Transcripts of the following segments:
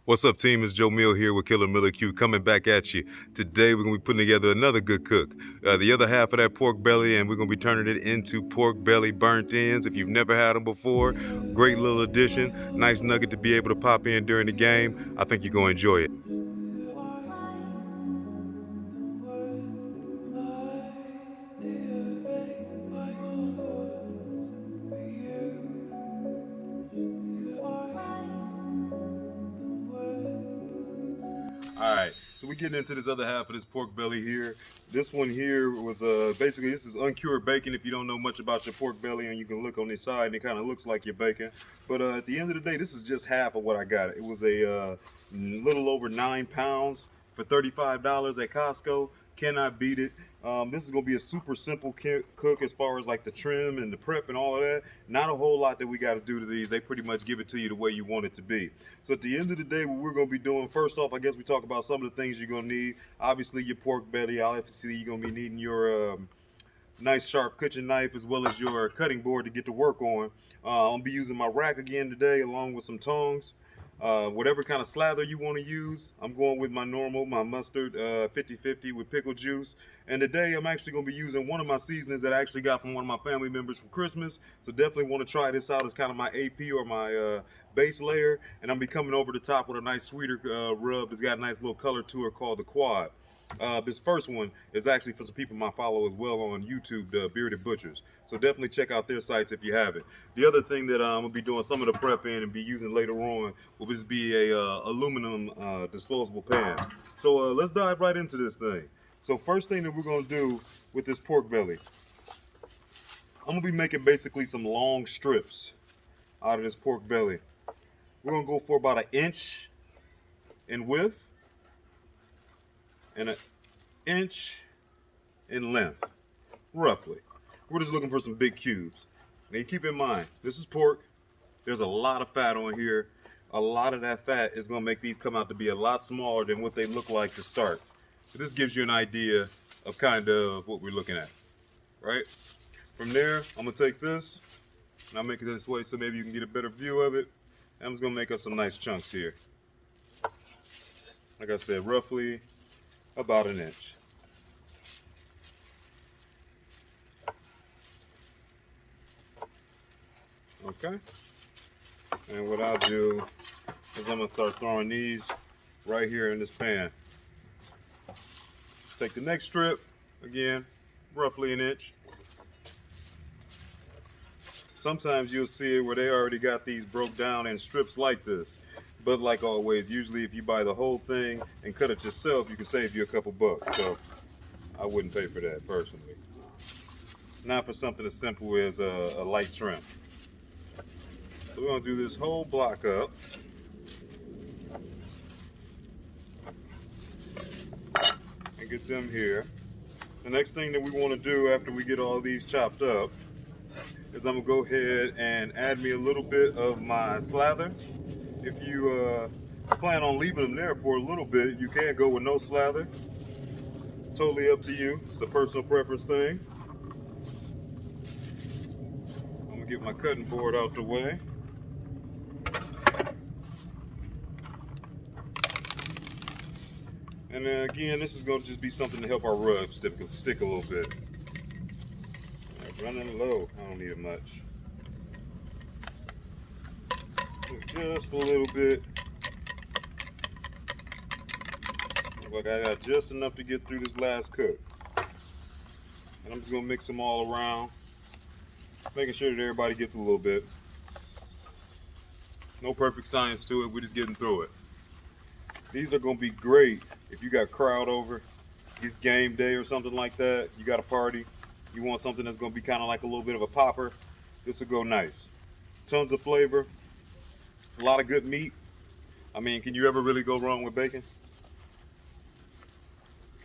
What's up, team? It's Joe Mill here with Killer Miller Q coming back at you. Today, we're going to be putting together another good cook. The other half of that pork belly, and we're going to be turning it into pork belly burnt ends. If you've never had them before, great little addition. Nice nugget to be able to pop in during the game. I think you're going to enjoy it. All right, so we're getting into this other half of this pork belly here. This one here was basically, this is uncured bacon. If you don't know much about your pork belly, and you can look on the side and it kind of looks like your bacon. But at the end of the day, this is just half of what I got. It was a little over 9 pounds for $35 at Costco. Cannot beat it. This is gonna be a super simple cook as far as like the trim and the prep and all of that. Not a whole lot that we got to do to these. They pretty much give it to you the way you want it to be. So at the end of the day, what we're gonna be doing, first off, I guess we talk about some of the things you're gonna need. Obviously your pork belly. Obviously you're gonna be needing your nice sharp kitchen knife as well as your cutting board to get to work on. I'm gonna be using my rack again today along with some tongs. Whatever kind of slather you want to use, I'm going with my normal, my mustard 50-50 with pickle juice. And today I'm actually going to be using one of my seasonings that I actually got from one of my family members for Christmas. So definitely want to try this out as kind of my AP or my base layer. And I'm be coming over the top with a nice sweeter rub that's got a nice little color to it called the Quad. This first one is actually for some people I follow as well on YouTube, the Bearded Butchers. So definitely check out their sites if you haven't. The other thing that I'm gonna be doing some of the prep in and be using later on will just be a aluminum disposable pan. So let's dive right into this thing. So first thing that we're gonna do with this pork belly, I'm gonna be making basically some long strips out of this pork belly. We're gonna go for about 1 inch in width and 1 inch in length, roughly. We're just looking for some big cubes. Now keep in mind, this is pork. There's a lot of fat on here. A lot of that fat is gonna make these come out to be a lot smaller than what they look like to start. So this gives you an idea of kind of what we're looking at, right? From there, I'm gonna take this, and I'll make it this way so maybe you can get a better view of it. And I'm just gonna make us some nice chunks here. Like I said, roughly about 1 inch. Okay. And what I'll do is I'm gonna start throwing these right here in this pan. Let's take the next strip, again, roughly 1 inch. Sometimes you'll see it where they already got these broke down in strips like this. But like always, usually if you buy the whole thing and cut it yourself, you can save you a couple bucks. So I wouldn't pay for that personally. Not for something as simple as a light trim. So we're gonna do this whole block up. And get them here. The next thing that we wanna do after we get all these chopped up is I'm gonna go ahead and add me a little bit of my slather. If you plan on leaving them there for a little bit, you can go with no slather. Totally up to you. It's a personal preference thing. I'm gonna get my cutting board out the way. And then again, this is gonna just be something to help our rub stick a little bit. Running low, I don't need it much. Just a little bit. Look like I got just enough to get through this last cook. And I'm just gonna mix them all around, making sure that everybody gets a little bit. No perfect science to it, we're just getting through it. These are gonna be great if you got crowd over, it's game day or something like that, you got a party, you want something that's gonna be kind of like a little bit of a popper, this will go nice. Tons of flavor, a lot of good meat. I mean, can you ever really go wrong with bacon?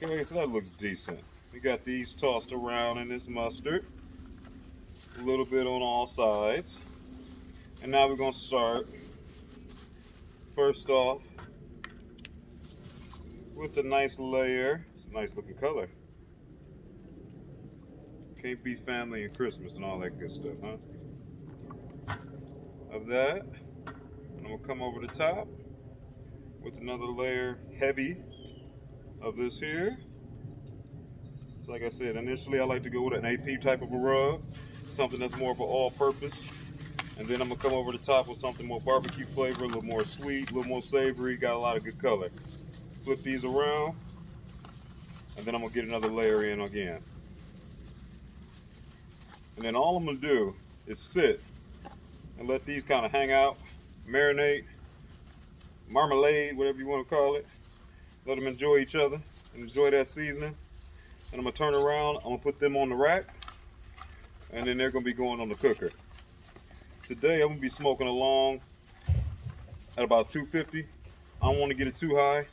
Okay, so that looks decent. We got these tossed around in this mustard, a little bit on all sides. And now we're gonna start, first off, with a nice layer. It's a nice looking color. Can't beat family and Christmas and all that good stuff, huh? Of that, and I'm gonna come over the top with another layer heavy of this here. So like I said, initially I like to go with an AP type of a rub, something that's more of an all-purpose. And then I'm gonna come over the top with something more barbecue flavor, a little more sweet, a little more savory, got a lot of good color. Flip these around, and then I'm gonna get another layer in again. And then all I'm gonna do is sit and let these kind of hang out, marinate, marmalade, whatever you want to call it. Let them enjoy each other and enjoy that seasoning. And I'm gonna turn around, I'm gonna put them on the rack, and then they're gonna be going on the cooker. Today I'm gonna be smoking along at about 250. I don't want to get it too high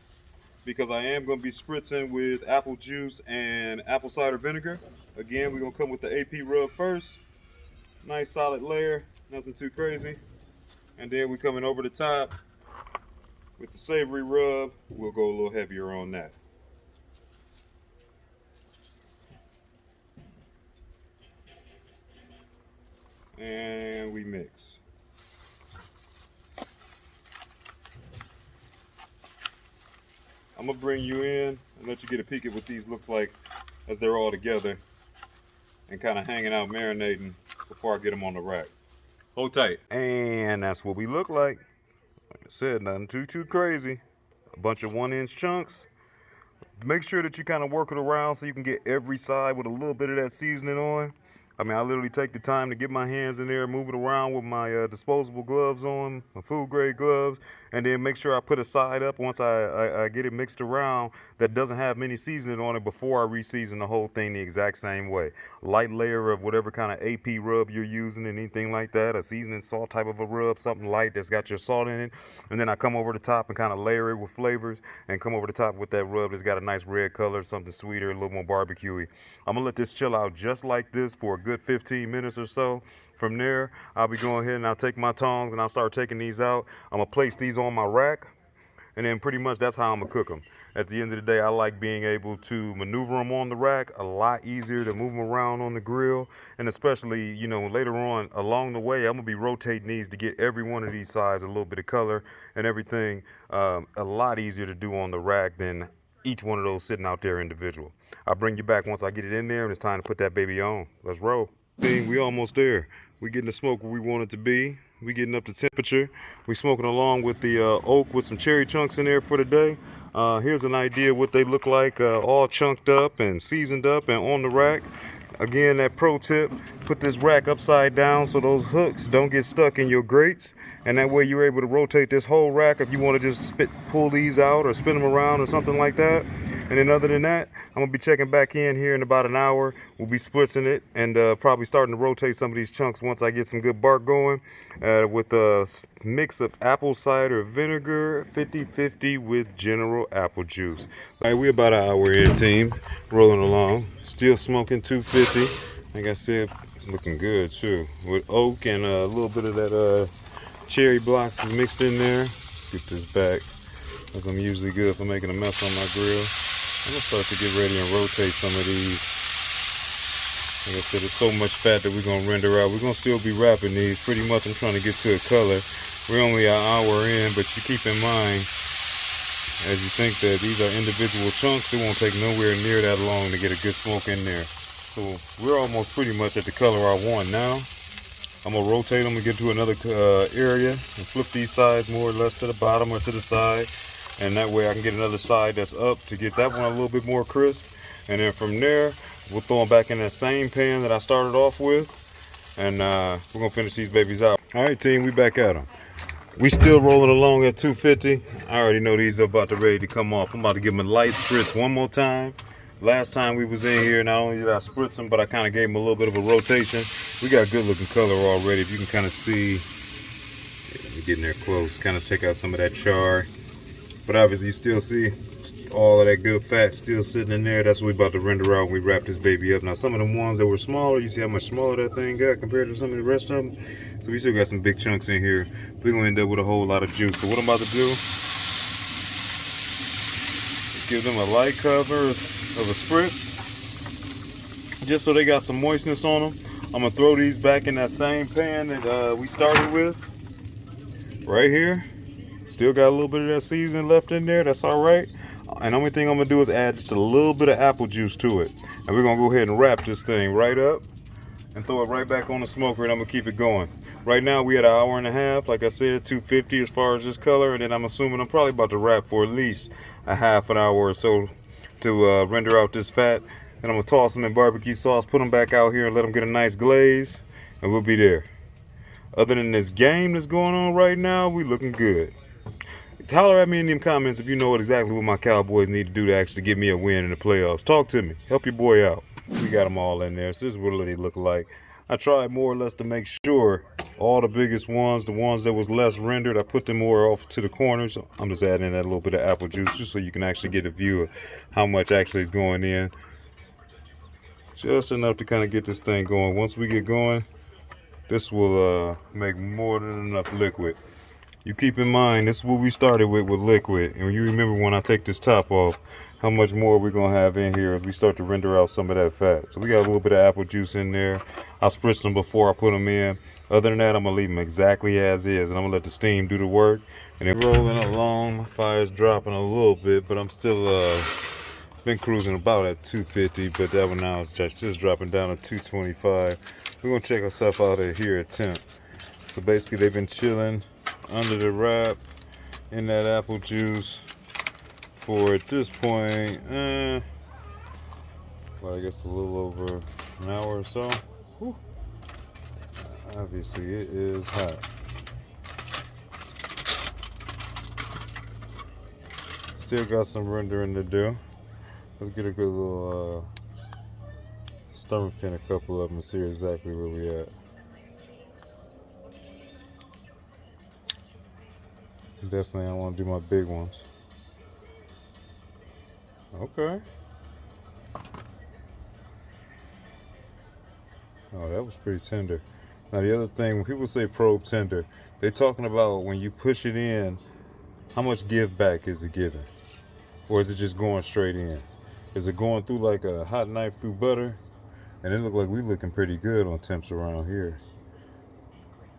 because I am gonna be spritzing with apple juice and apple cider vinegar. Again, we're gonna come with the AP rub first. Nice solid layer, nothing too crazy. And then we're coming over the top with the savory rub. We'll go a little heavier on that. And we mix. I'm gonna bring you in and let you get a peek at what these looks like as they're all together and kind of hanging out, marinating before I get them on the rack. Hold tight. And that's what we look like. Like I said, nothing too crazy. A bunch of 1-inch chunks. Make sure that you kind of work it around so you can get every side with a little bit of that seasoning on. I mean, I literally take the time to get my hands in there, move it around with my disposable gloves on, my food grade gloves, and then make sure I put a side up once I get it mixed around that doesn't have any seasoning on it before I re-season the whole thing the exact same way. Light layer of whatever kind of AP rub you're using and anything like that, a seasoning salt type of a rub, something light that's got your salt in it, and then I come over the top and kind of layer it with flavors and come over the top with that rub that's got a nice red color, something sweeter, a little more barbecuey. I'm gonna let this chill out just like this for a good 15 minutes or so. From there, I'll be going ahead and I'll take my tongs and I'll start taking these out. I'm gonna place these on my rack, and then pretty much that's how I'm gonna cook them. At the end of the day, I like being able to maneuver them on the rack, a lot easier to move them around on the grill. And especially, you know, later on along the way, I'm gonna be rotating these to get every one of these sides a little bit of color and everything. A lot easier to do on the rack than each one of those sitting out there individual. I'll bring you back once I get it in there and it's time to put that baby on. Let's roll. We almost there. We getting the smoke where we want it to be. We getting up to temperature. We smoking along with the oak with some cherry chunks in there for today. Here's an idea what they look like, all chunked up and seasoned up and on the rack. Again, that pro tip, put this rack upside down so those hooks don't get stuck in your grates. And that way you're able to rotate this whole rack if you want to just pull these out or spin them around or something like that. And then other than that, I'm going to be checking back in here in about an hour. We'll be splitting it and probably starting to rotate some of these chunks once I get some good bark going with a mix of apple cider vinegar, 50-50 with general apple juice. All right, we're about an hour in, team, rolling along. Still smoking 250. Like I said, looking good too. With oak and a little bit of that cherry blocks mixed in there. Let's get this back, as I'm usually good for making a mess on my grill. I'm gonna start to get ready and rotate some of these. Like I said, there's so much fat that we're gonna render out. We're gonna still be wrapping these. Pretty much I'm trying to get to a color. We're only an hour in, but you keep in mind, as you think that these are individual chunks, it won't take nowhere near that long to get a good smoke in there. So we're almost pretty much at the color I want now. I'm gonna rotate them and get to another area and flip these sides more or less to the bottom or to the side. And that way I can get another side that's up to get that one a little bit more crisp. And then from there, we'll throw them back in that same pan that I started off with. And we're gonna finish these babies out. All right, team, we back at them. We still rolling along at 250. I already know these are about to ready to come off. I'm about to give them a light spritz one more time. Last time we was in here, not only did I spritz them, but I kind of gave them a little bit of a rotation. We got a good looking color already. If you can kind of see, we're getting there close, kind of check out some of that char. But obviously you still see all of that good fat still sitting in there. That's what we about to render out when we wrap this baby up. Now some of them ones that were smaller, you see how much smaller that thing got compared to some of the rest of them. So we still got some big chunks in here. We're gonna end up with a whole lot of juice. So what I'm about to do, give them a light cover of a spritz, just so they got some moistness on them. I'm gonna throw these back in that same pan that we started with, right here. Still got a little bit of that seasoning left in there. That's all right. And the only thing I'm gonna do is add just a little bit of apple juice to it. And we're gonna go ahead and wrap this thing right up and throw it right back on the smoker, and I'm gonna keep it going. Right now we at 1.5 hours, like I said, 250 as far as this color, and then I'm assuming I'm probably about to wrap for at least a half an hour or so to render out this fat. And I'm gonna toss them in barbecue sauce, put them back out here and let them get a nice glaze, and we'll be there. Other than this game that's going on right now, we looking good. Holler at me in them comments if you know exactly what my Cowboys need to do to actually get me a win in the playoffs. Talk to me. Help your boy out. We got them all in there. So this is what they look like. I tried more or less to make sure all the biggest ones, the ones that was less rendered, I put them more off to the corners. I'm just adding in that little bit of apple juice just so you can actually get a view of how much actually is going in. Just enough to kind of get this thing going. Once we get going, this will make more than enough liquid. You keep in mind, this is what we started with liquid. And you remember when I take this top off, how much more we're going to have in here as we start to render out some of that fat. So we got a little bit of apple juice in there. I spritzed them before I put them in. Other than that, I'm going to leave them exactly as is. And I'm going to let the steam do the work. And then rolling along, my fire's dropping a little bit, but I'm still been cruising about at 250. But that one now is just dropping down to 225. We're going to check ourselves out here at temp. So basically, they've been chilling under the wrap in that apple juice for, at this point, well, I guess a little over an hour or so. Whew. Obviously it is hot. Still got some rendering to do. Let's get a good little stomach pin a couple of them and see exactly where we at. Definitely I want to do my big ones. Okay. Oh, that was pretty tender. Now the other thing, when people say probe tender, they're talking about when you push it in, how much give back is it giving? Or is it just going straight in? Is it going through like a hot knife through butter? And it looked like we looking pretty good on temps around here.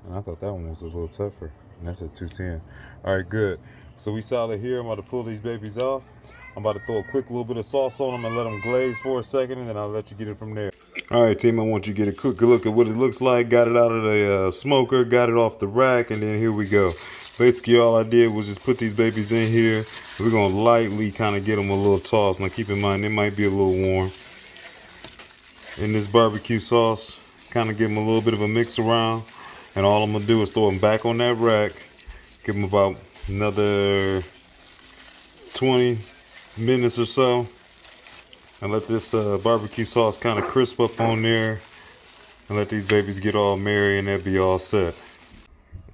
And I thought that one was a little tougher. And that's at 210. All right, good. So we solid here. I'm about to pull these babies off. I'm about to throw a quick little bit of sauce on them and let them glaze for a second, and then I'll let you get it from there. All right, team, I want you to get a quick look at what it looks like. Got it out of the smoker, got it off the rack, and then here we go. Basically, all I did was just put these babies in here. We're going to lightly kind of get them a little toss. Now, keep in mind, they might be a little warm. In this barbecue sauce, kind of give them a little bit of a mix around. And all I'm going to do is throw them back on that rack. Give them about another 20 minutes or so. And let this barbecue sauce kind of crisp up on there. And let these babies get all merry and they'll be all set.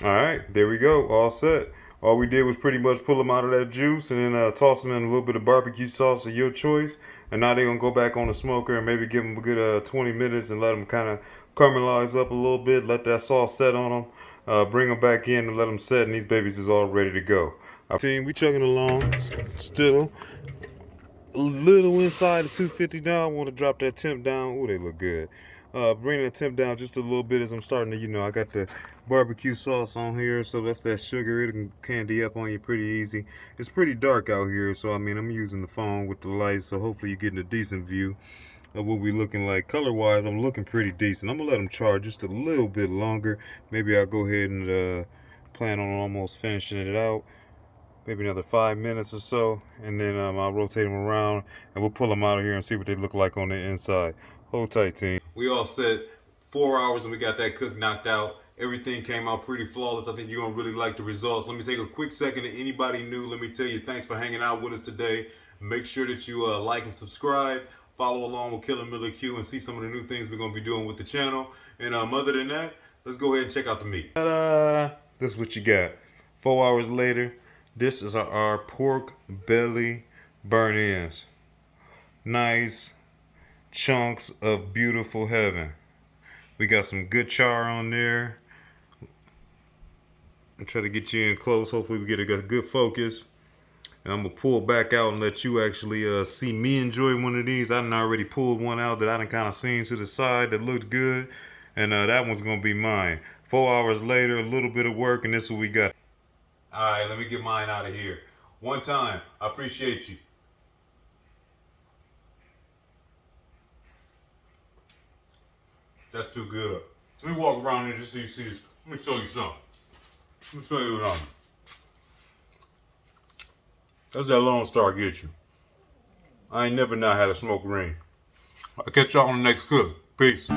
All right, there we go, all set. All we did was pretty much pull them out of that juice and then toss them in a little bit of barbecue sauce of your choice. And now they're going to go back on the smoker and maybe give them a good 20 minutes and let them kind of caramelize up a little bit. Let that sauce set on them. Bring them back in and let them set, and these babies is all ready to go. Our team, we chugging along still. A little inside the 250 now. I want to drop that temp down. Oh, they look good. Bring the temp down just a little bit as I'm starting to, I got the barbecue sauce on here, so that's that sugar. It can candy up on you pretty easy. It's pretty dark out here, so I'm using the phone with the lights, so hopefully you're getting a decent view of what we looking like. Color-wise, I'm looking pretty decent. I'm gonna let them char just a little bit longer. Maybe I'll go ahead and plan on almost finishing it out. Maybe another 5 minutes or so, and then I'll rotate them around and we'll pull them out of here and see what they look like on the inside. Hold tight, team. We all set 4 hours and we got that cook knocked out. Everything came out pretty flawless. I think you're gonna really like the results. Let me take a quick second to anybody new. Let me tell you, thanks for hanging out with us today. Make sure that you like and subscribe. Follow along with Killer Miller Q and see some of the new things we're gonna be doing with the channel. And other than that, let's go ahead and check out the meat. Ta-da! This is what you got. 4 hours later. This is our pork belly burn-ins. Nice chunks of beautiful heaven. We got some good char on there. I'll try to get you in close. Hopefully we get a good focus. And I'm going to pull back out and let you actually see me enjoy one of these. I done already pulled one out that I done kind of seen to the side that looked good. And that one's going to be mine. 4 hours later, a little bit of work, and this is what we got. All right, let me get mine out of here. One time, I appreciate you. That's too good. Let me walk around here just so you see this. Let me show you something. Let me show you something. That's that Lone Star get you. I ain't never not had a smoke ring. I'll catch y'all on the next cook. Peace.